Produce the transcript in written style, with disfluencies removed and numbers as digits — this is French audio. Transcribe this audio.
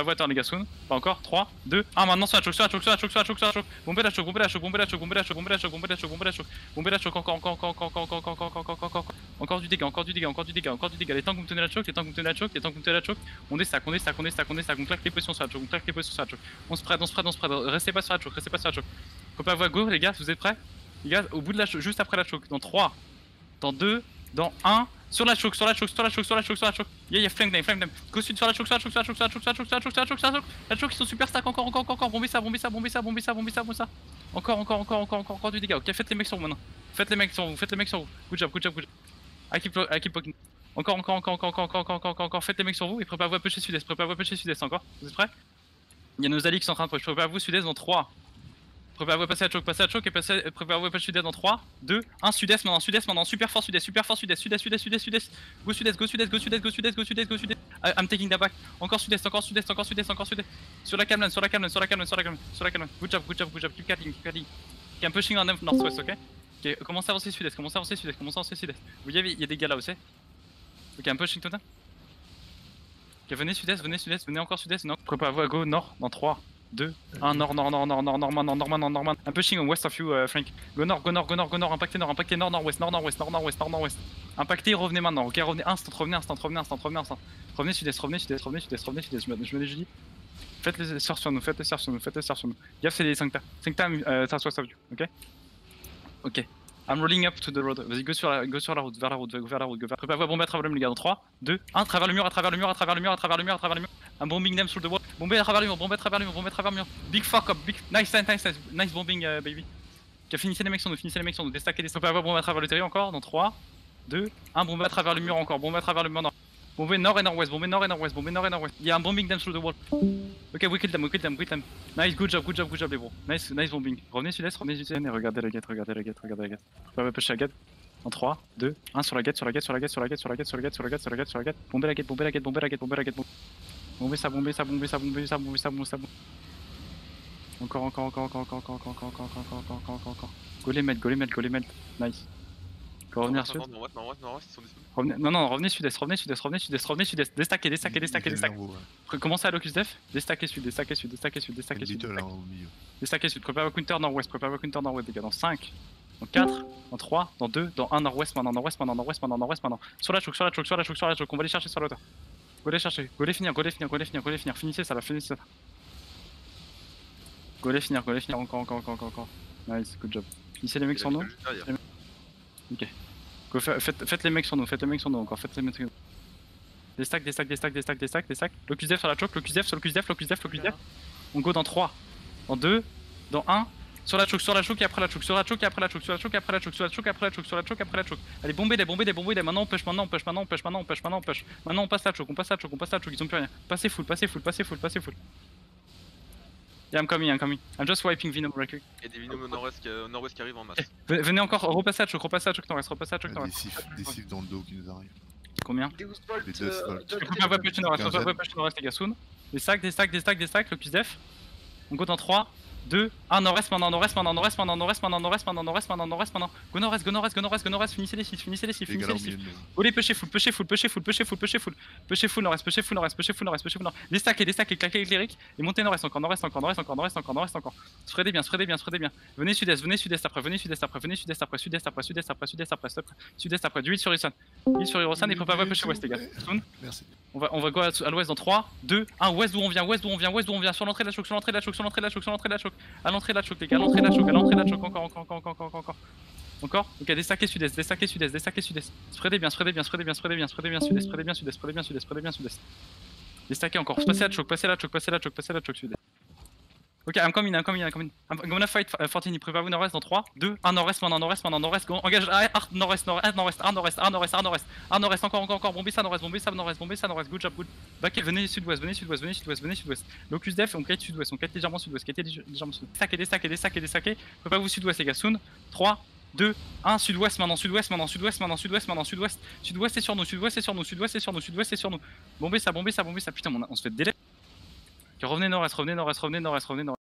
La voiture les gars soon. Pas encore. 3, 2, 1 maintenant sur la choc, sur la choc, sur la choc, sur la choc, sur la choc. Bombez la choc, bombez la choc, bombez la choc, bombez la choc, bombez la choc, bombez la choc, bombez la choc. Bombez la choc, encore, encore, encore, encore, encore, encore, encore, encore, encore, encore. Encore du dégât, encore du dégât, encore du dégât, encore du dégât. Les temps que vous me tenez la choc, les temps que vous me tenez la choc, les temps que vous me tenez la choc. On déstack, on déstack, on déstack, on déstack, on claque les positions sur la choc, on claque les positions sur la choc. On spread, on spread, on spread. Restez pas sur la choc, restez pas sur la choc. Faut pas avoir go les gars, vous êtes prêts? Les gars, au bout de la choc, juste après la choc. Dans 3, dans 2, dans 1. Sur la choc, sur la choc, sur la choc, sur la choc, sur la choc. Y'a flank them, flank them. Go sud sur la choc, sur la choc, sur la choc, sur la choc, sur la choc, sur la choc, sur la choc, sur la choc. La choc, ils sont super stack, encore, encore, encore. Bombez ça, bombez ça, bombez ça, bombez ça, bombez ça, bombez ça. Encore, encore, encore, encore, encore, encore du dégât. Ok, faites les mecs sur vous maintenant. Faites les mecs sur vous, faites les mecs sur vous. Good job, good job, good job. I keep poking. Encore, encore, encore, encore, encore, encore, encore, encore, encore. Faites les mecs sur vous et préparez-vous à pusher sud-est, préparez-vous à pusher sud-est encore. Vous êtes prêts? Il y a nos alliés qui sont en train de push. Préparez-vous sud-est dans 3. Préparez-vous à passer la choc et préparez-vous à passer sud-est dans 3, 2, 1, sud-est maintenant, super fort sud-est, sud-est. Go sud-est, go sud-est, go sud-est, go sudest, go sudest, go sudest. I'm taking that back. Encore sud-est, encore sud-est, encore sud-est, encore sud-est. Sur la Camlan, sur la Camlan, sur la Camlan, sur la Camlan, sur la Camlan. Good job, good job, good job. Keep cutting, keep cutting. Okay, I'm pushing on them northwest, ok? Ok, commencez à avancer sud-est, commencez à avancer sud-est, commencez à avancer sud-est. Vous voyez, il y a des gars là aussi. Ok, I'm pushing to them. Ok, venez sud-est, venez encore sud-est. Préparez-vous à go nord dans 3. 2, 1, nord, un pushing west of you, Frank. Go nord, impactez nord, nord-ouest. Impactez, revenez maintenant, ok, revenez, instant, revenez. Revenez sud-est, je me les dis. Faites les sorts sur nous, Gaffe, c'est les 5 tas. 5 tas, southwest of you, ok? Ok. I'm rolling up to the road. Vas-y, go sur la route, vers la route. Préparez-vous à bomber à travers le mur, les gars. Dans 3, 2, 1, à travers le mur. I'm bombing them through the wall. Bombez à travers le mur, Big fuck up, nice bombing, baby. Ok, finissez les mecs sur nous, Déstackez. Préparez-vous à bomber à travers le terrier encore. Dans 3, 2, 1, bombez à travers le mur encore, nord. Bombez nord et nord-ouest, Il y a un bombing them through the wall. Ok, we kill them. Nice, good job les bros. Nice bombing. Revenez sud-est, et regardez la gate. Préparez push la gate. En 3, 2, 1 sur la gate. Bombez la gate. Bombez ça. Encore. Go les mettre. Nice. Faut revenir sud. Revenez sud-est. Déstackez. Commencez à locus def. Déstackez sud. Déstackez sud. Préparez-vous counter nord-ouest, les gars. Dans 5, dans 4, dans 3, dans 2, dans 1, nord-ouest maintenant. Sur la choc. On va les chercher sur la hauteur. Go les chercher. Go les finir. Finissez ça. Go les finir. Encore. Nice, good job. Finissez les mecs sur nous. Ok. Go, faites les mecs sur nous, encore. Déstack. Locus def sur la choc, locus def. On go dans 3, dans 2, dans 1. Sur la choc et après la choc. Allez, bombez les. Maintenant on push. Maintenant on passe la choc. Ils ont plus rien. Passez full. Yeah, I'm coming. I'm just wiping Venom real quick. Il y a des Venom au nord-ouest qui arrivent en masse. Venez encore, repassez à choc, nord-ouest. Des cifs dans le dos qui nous arrivent. Combien? Les 2 volts. Je peux pas push nord-ouest, les gars, soon. Des stacks, le plus def. On go dans 3, 2, 1, nord-est maintenant. Go nord-est, finissez les 6. Go les pusher full. Pusher full nord-est. Déstackez, claquez l'éclairique et montez nord-est encore. Spreadez bien. Venez sud-est après. Sud-est après, du 8 sur Hirosan et préparez-vous à pusher ouest, les gars. Soon. Merci. On va go à l'ouest dans 3, 2, 1, ouest d'où on vient, sur l'entrée de la choc, à l'entrée de la choc, les gars, encore, ok, déstackez sud-est, spreadez bien, sudest. Déstackez encore, passez la choc, sudest. Ok, I'm coming. I'm gonna fight Fortini. Préparez-vous nord-est dans 3, 2, 1 nord-est maintenant. Engage nord-est, encore. Bombez ça nord-est. Good job. Back, venez sud-ouest. Locus def, on kite sud-ouest, légèrement sud-ouest. Déstackez. Préparez-vous sud-ouest, les gars. Soon. 3, 2, 1, sud-ouest maintenant. Sud-ouest est sur nous. Bombez ça. Putain, on se fait délai. Revenez nord-est.